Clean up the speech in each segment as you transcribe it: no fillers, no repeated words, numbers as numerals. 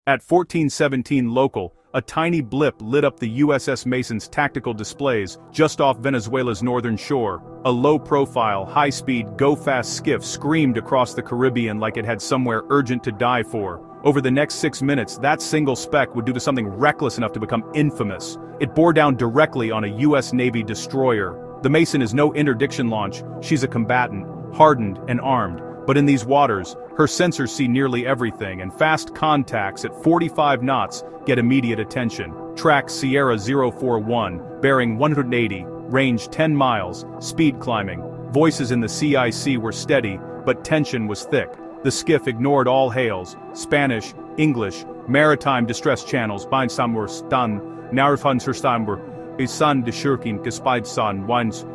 At 1417 local, a tiny blip lit up the USS Mason's tactical displays just off Venezuela's northern shore. A low-profile, high-speed, go-fast skiff screamed across the Caribbean like it had somewhere urgent to die for. Over the next 6 minutes, that single speck would do to something reckless enough to become infamous. It bore down directly on a U.S. Navy destroyer. The Mason is no interdiction launch, she's a combatant, hardened and armed. But in these waters, her sensors see nearly everything, and fast contacts at 45 knots get immediate attention. Track Sierra 041, bearing 180, range 10 miles, speed climbing. Voices in the CIC were steady, but tension was thick. The skiff ignored all hails, Spanish, English, maritime distress channels, Beinsamur Stan, Narfansurstambur, Isan de Shurkin Gespiedsan Wines,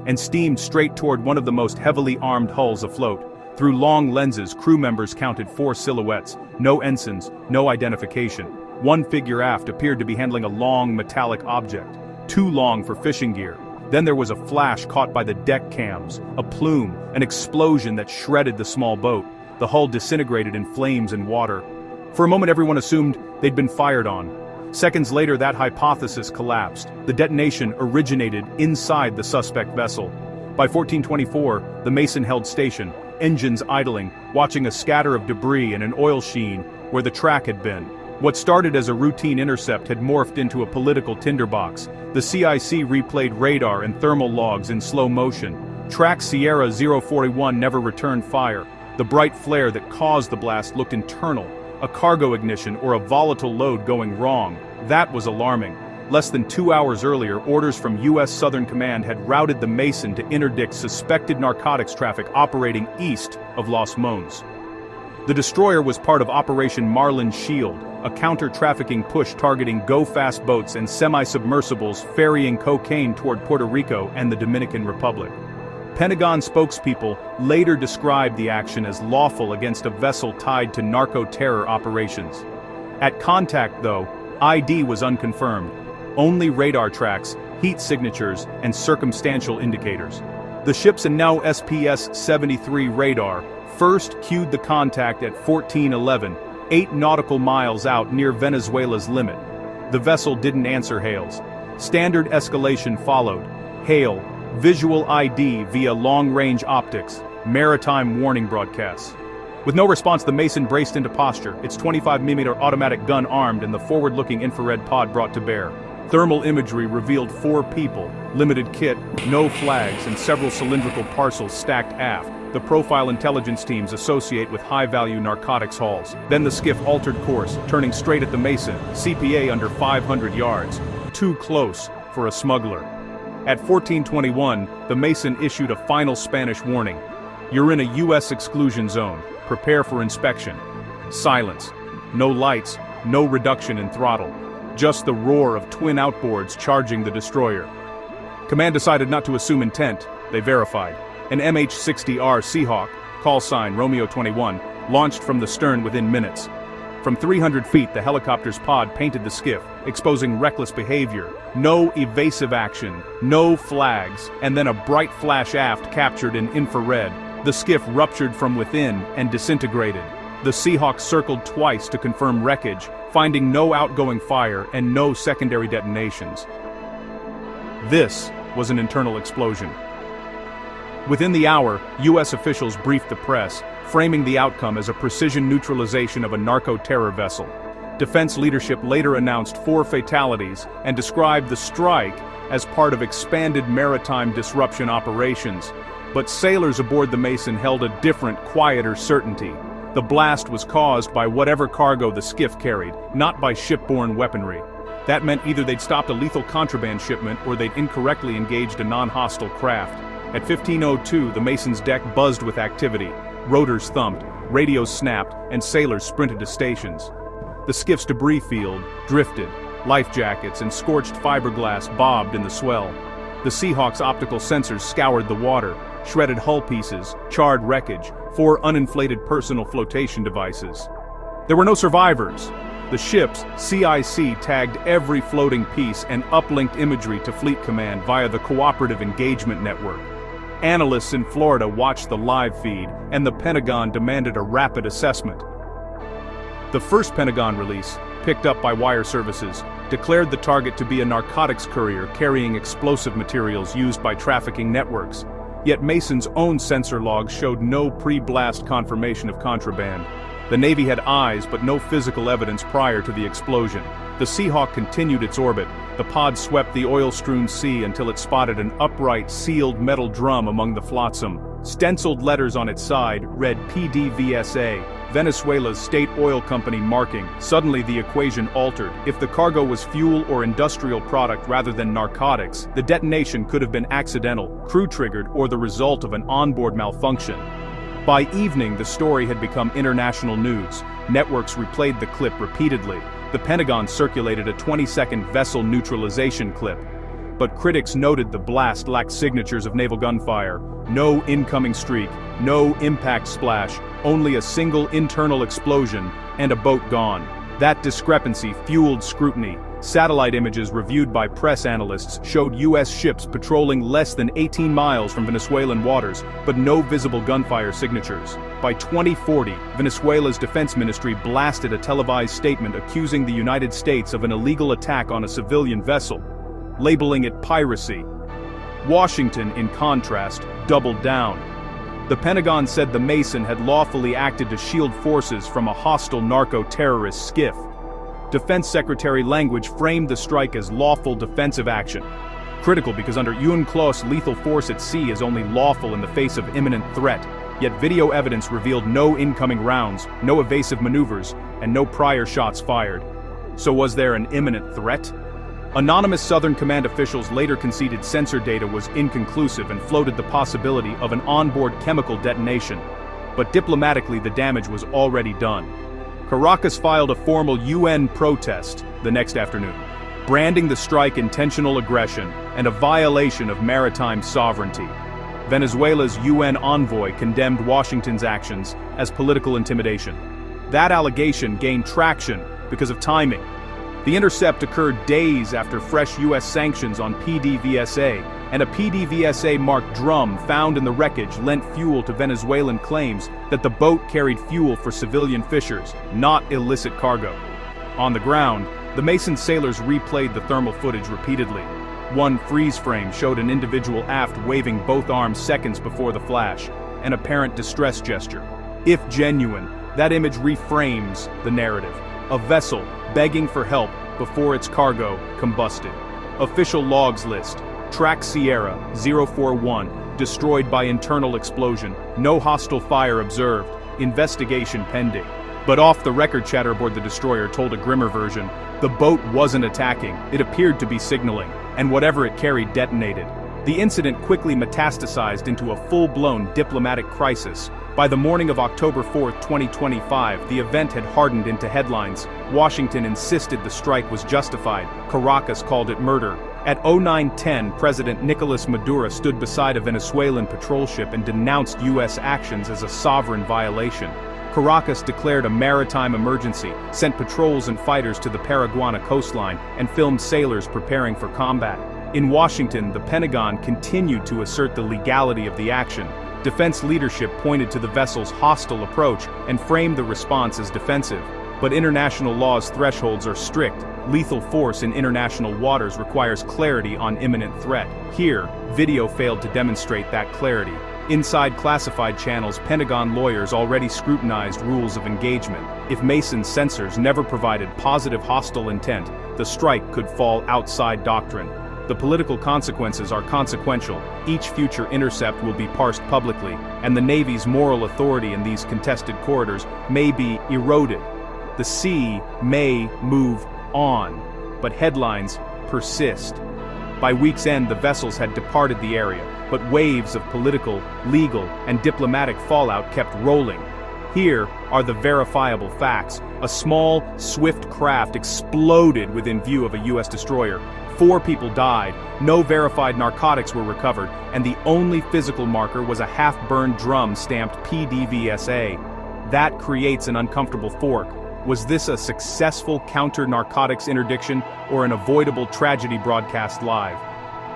and steamed straight toward one of the most heavily armed hulls afloat. Through long lenses, crew members counted 4 silhouettes, no ensigns, no identification. One figure aft appeared to be handling a long metallic object, too long for fishing gear. Then there was a flash caught by the deck cams, a plume, an explosion that shredded the small boat. The hull disintegrated in flames and water. For a moment everyone assumed they'd been fired on. Seconds later that hypothesis collapsed. The detonation originated inside the suspect vessel. By 1424, the Mason held station, engines idling, watching a scatter of debris and an oil sheen where the track had been. What started as a routine intercept had morphed into a political tinderbox. The CIC replayed radar and thermal logs in slow motion. Track Sierra 041 never returned fire. The bright flare that caused the blast looked internal, a cargo ignition or a volatile load going wrong. That was alarming. Less than 2 hours earlier, orders from U.S. Southern Command had routed the Mason to interdict suspected narcotics traffic operating east of Los Mones. The destroyer was part of Operation Marlin Shield, a counter-trafficking push targeting go-fast boats and semi-submersibles ferrying cocaine toward Puerto Rico and the Dominican Republic. Pentagon spokespeople later described the action as lawful against a vessel tied to narco-terror operations. At contact, though, ID was unconfirmed. Only radar tracks, heat signatures, and circumstantial indicators. The ship's now SPS-73 radar first cued the contact at 1411, 8 nautical miles out near Venezuela's limit. The vessel didn't answer hails. Standard escalation followed. Hail, visual ID via long-range optics, maritime warning broadcasts. With no response, the Mason braced into posture, its 25mm automatic gun armed and the forward-looking infrared pod brought to bear. Thermal imagery revealed 4 people, limited kit, no flags, and several cylindrical parcels stacked aft. The profile intelligence teams associate with high-value narcotics hauls. Then the skiff altered course, turning straight at the Mason, CPA under 500 yards. Too close for a smuggler. At 1421, the Mason issued a final Spanish warning. You're in a U.S. exclusion zone. Prepare for inspection. Silence. No lights, no reduction in throttle. Just the roar of twin outboards charging the destroyer. Command decided not to assume intent. They verified. An MH-60R Seahawk, call sign Romeo 21, launched from the stern within minutes. From 300 feet, the helicopter's pod painted the skiff, exposing reckless behavior. No evasive action, no flags, and then a bright flash aft captured in infrared. The skiff ruptured from within and disintegrated. The Seahawk circled twice to confirm wreckage, finding no outgoing fire and no secondary detonations. This was an internal explosion. Within the hour, U.S. officials briefed the press, framing the outcome as a precision neutralization of a narco-terror vessel. Defense leadership later announced 4 fatalities and described the strike as part of expanded maritime disruption operations. But sailors aboard the Mason held a different, quieter certainty. The blast was caused by whatever cargo the skiff carried, not by shipborne weaponry. That meant either they'd stopped a lethal contraband shipment or they'd incorrectly engaged a non-hostile craft. At 1502, the Mason's deck buzzed with activity. Rotors thumped, radios snapped, and sailors sprinted to stations. The skiff's debris field drifted. Life jackets and scorched fiberglass bobbed in the swell. The Seahawk's optical sensors scoured the water, shredded hull pieces, charred wreckage, 4 uninflated personal flotation devices. There were no survivors. The ship's CIC tagged every floating piece and uplinked imagery to Fleet Command via the Cooperative Engagement Network. Analysts in Florida watched the live feed, and the Pentagon demanded a rapid assessment. The first Pentagon release, picked up by wire services, declared the target to be a narcotics courier carrying explosive materials used by trafficking networks. Yet Mason's own sensor logs showed no pre-blast confirmation of contraband. The Navy had eyes but no physical evidence prior to the explosion. The Seahawk continued its orbit. The pod swept the oil-strewn sea until it spotted an upright, sealed metal drum among the flotsam. Stenciled letters on its side read PDVSA, Venezuela's state oil company marking. Suddenly the equation altered. If the cargo was fuel or industrial product rather than narcotics, the detonation could have been accidental, crew-triggered, or the result of an onboard malfunction. By evening, the story had become international news. Networks replayed the clip repeatedly. The Pentagon circulated a 20-second vessel neutralization clip. But critics noted the blast lacked signatures of naval gunfire. No incoming streak, no impact splash, only a single internal explosion, and a boat gone. That discrepancy fueled scrutiny. Satellite images reviewed by press analysts showed U.S. ships patrolling less than 18 miles from Venezuelan waters, but no visible gunfire signatures. By 2040, Venezuela's defense ministry blasted a televised statement accusing the United States of an illegal attack on a civilian vessel, labeling it piracy. Washington, in contrast, doubled down. The Pentagon said the Mason had lawfully acted to shield forces from a hostile narco-terrorist skiff. Defense Secretary language framed the strike as lawful defensive action. Critical because under UNCLOS, lethal force at sea is only lawful in the face of imminent threat. Yet video evidence revealed no incoming rounds, no evasive maneuvers, and no prior shots fired. So was there an imminent threat? Anonymous Southern Command officials later conceded sensor data was inconclusive and floated the possibility of an onboard chemical detonation. But diplomatically, the damage was already done. Caracas filed a formal UN protest the next afternoon, branding the strike intentional aggression and a violation of maritime sovereignty. Venezuela's UN envoy condemned Washington's actions as political intimidation. That allegation gained traction because of timing. The intercept occurred days after fresh U.S. sanctions on PDVSA, and a PDVSA-marked drum found in the wreckage lent fuel to Venezuelan claims that the boat carried fuel for civilian fishers, not illicit cargo. On the ground, the Mason sailors replayed the thermal footage repeatedly. One freeze frame showed an individual aft waving both arms seconds before the flash, an apparent distress gesture. If genuine, that image reframes the narrative. A vessel begging for help before its cargo combusted. Official logs list: Track Sierra 041, destroyed by internal explosion. No hostile fire observed. Investigation pending. But off-the-record chatter aboard the destroyer told a grimmer version. The boat wasn't attacking, it appeared to be signaling, and whatever it carried detonated. The incident quickly metastasized into a full-blown diplomatic crisis. By the morning of October 4, 2025, the event had hardened into headlines. Washington insisted the strike was justified. Caracas called it murder. At 09:10, President Nicolas Maduro stood beside a Venezuelan patrol ship and denounced U.S. actions as a sovereign violation. Caracas declared a maritime emergency, sent patrols and fighters to the Paraguay coastline, and filmed sailors preparing for combat. In Washington, the Pentagon continued to assert the legality of the action. Defense leadership pointed to the vessel's hostile approach and framed the response as defensive. But international law's thresholds are strict. Lethal force in international waters requires clarity on imminent threat. Here, video failed to demonstrate that clarity. Inside classified channels, Pentagon lawyers already scrutinized rules of engagement. If Mason's sensors never provided positive hostile intent, the strike could fall outside doctrine. The political consequences are consequential. Each future intercept will be parsed publicly, and the Navy's moral authority in these contested corridors may be eroded. The sea may move on, but headlines persist. By week's end, the vessels had departed the area, but waves of political, legal, and diplomatic fallout kept rolling. Here are the verifiable facts. A small, swift craft exploded within view of a U.S. destroyer. 4 people died, no verified narcotics were recovered, and the only physical marker was a half-burned drum stamped PDVSA. That creates an uncomfortable fork. Was this a successful counter-narcotics interdiction or an avoidable tragedy broadcast live?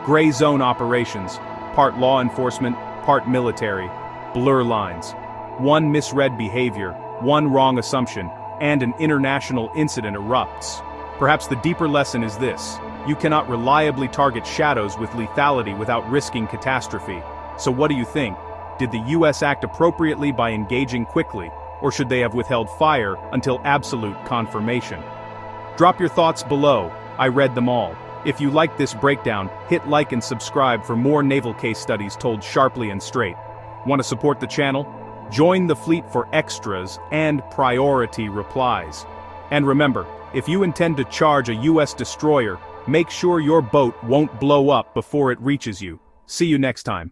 Gray zone operations, part law enforcement, part military. Blur lines. One misread behavior, one wrong assumption, and an international incident erupts. Perhaps the deeper lesson is this: you cannot reliably target shadows with lethality without risking catastrophe. So what do you think? Did the US act appropriately by engaging quickly, or should they have withheld fire until absolute confirmation? Drop your thoughts below. I read them all. If you liked this breakdown, hit like and subscribe for more naval case studies told sharply and straight. Want to support the channel? Join the fleet for extras and priority replies. And remember, if you intend to charge a US destroyer, make sure your boat won't blow up before it reaches you. See you next time.